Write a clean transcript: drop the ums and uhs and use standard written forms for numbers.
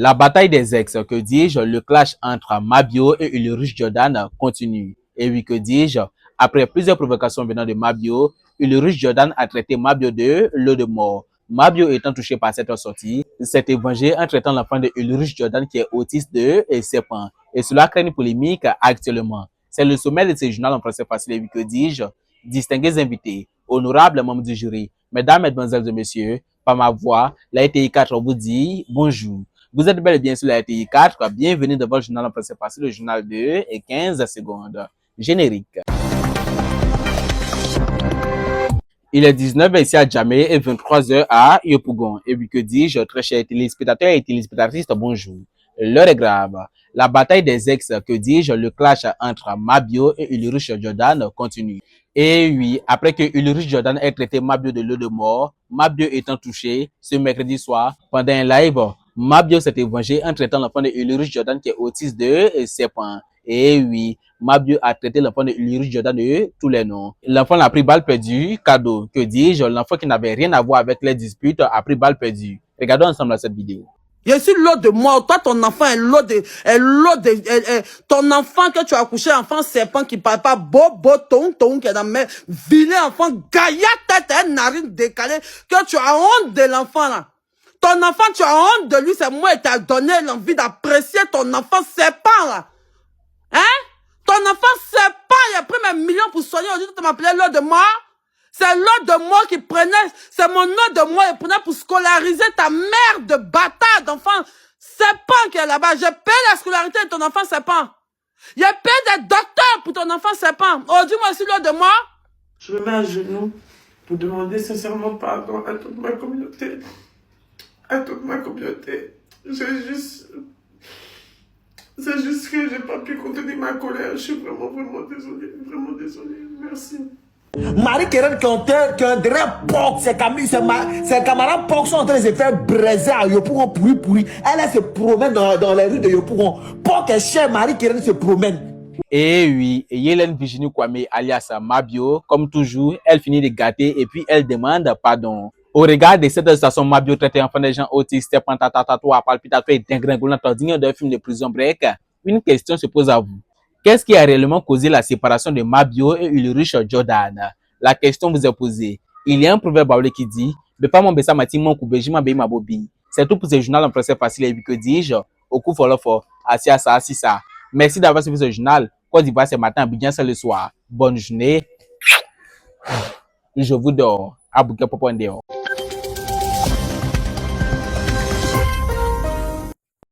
La bataille des ex, que dis-je, le clash entre Mabio et Ulrich Jordan continue. Et oui, que dis-je, après plusieurs provocations venant de Mabio, Ulrich Jordan a traité Mabio de lot de mort. Mabio étant touché par cette sortie, s'est vengé en traitant l'enfant de Ulrich Jordan qui est autiste de serpent. Et cela crée une polémique actuellement. C'est le sommet de ce journal en français facile, et oui, que dis-je, distingués invités, honorables membres du jury, mesdames, mesdemoiselles et messieurs, par ma voix, la RTI 4 vous dit bonjour. Vous êtes bel et bien sur la RTI 4. Bienvenue dans votre journal en français facile, le journal de 15 secondes. Générique. Il est 19h ici à Djamé et 23h à Yopougon. Et puis que dis-je, très chers téléspectateurs et téléspectatrices, bonjour. L'heure est grave. La bataille des ex, que dis-je, le clash entre Mabio et Ulrich Jordan continue. Et oui, après que Ulrich Jordan ait traité Mabio de lot de mort, Mabio étant touché, ce mercredi soir, pendant un live, Mabio s'est vengé en traitant l'enfant de Ulrich Jordan qui est autiste de serpent. Et oui, Mabio a traité l'enfant de Ulrich Jordan de tous les noms. L'enfant a pris balle perdue, cadeau. Que dis-je, l'enfant qui n'avait rien à voir avec les disputes a pris balle perdue. Regardons ensemble cette vidéo. Je suis l'autre de moi. Toi, ton enfant est ton enfant que tu as accouché, enfant serpent qui parle pas, bobo, ton, qui est dans mes vilain enfant, gaillard, tête, narine décalée, que tu as honte de l'enfant, là. Ton enfant, tu as honte de lui, c'est moi qui t'a donné l'envie d'apprécier ton enfant serpent, là. Hein? Ton enfant serpent, il a pris mes millions pour soigner. Aujourd'hui, tu m'appelais l'autre de moi. C'est l'autre de moi qui prenait, c'est mon autre de moi, il prenait pour scolariser ta mère de bâtard d'enfant serpent qui est là-bas. J'ai payé la scolarité de ton enfant serpent. J'ai payé des docteurs pour ton enfant serpent. Oh, dis-moi si l'autre de moi. Je me mets à genoux pour demander sincèrement pardon à toute ma communauté. À toute ma communauté. C'est juste que j'ai pas pu contenir ma colère. Je suis vraiment désolée. Vraiment désolée. Merci. Marie-Keren qui est un vrai porc, ses camarades porcs sont en train de se faire braiser à Yopougon pourri. Elle se promène dans les rues de Yopougon. Porc est cher, Marie-Keren se promène. Et oui, Yélène Virginie Kwame alias Mabio, comme toujours, elle finit de gâter et puis elle demande pardon. Au regard de cette station, Mabio traite enfant des gens autistes, pantatatatoire, palpitatoire et dingringolant digne d'un film de prison break. Une question se pose à vous. Qu'est-ce qui a réellement causé la séparation de Mabio et Ulrich Jordan? La question vous est posée. Il y a un proverbe baoulé qui dit « Bepa mon besa mati mon kubeji ma ma bobi ». C'est tout pour ce journal en français facile et que dis-je, au coup folofo, assis ça. Merci d'avoir suivi ce journal. Côte d'Ivoire ce matin, Abidjan c'est le soir. Bonne journée. Je vous dors. Abouke Popondeo.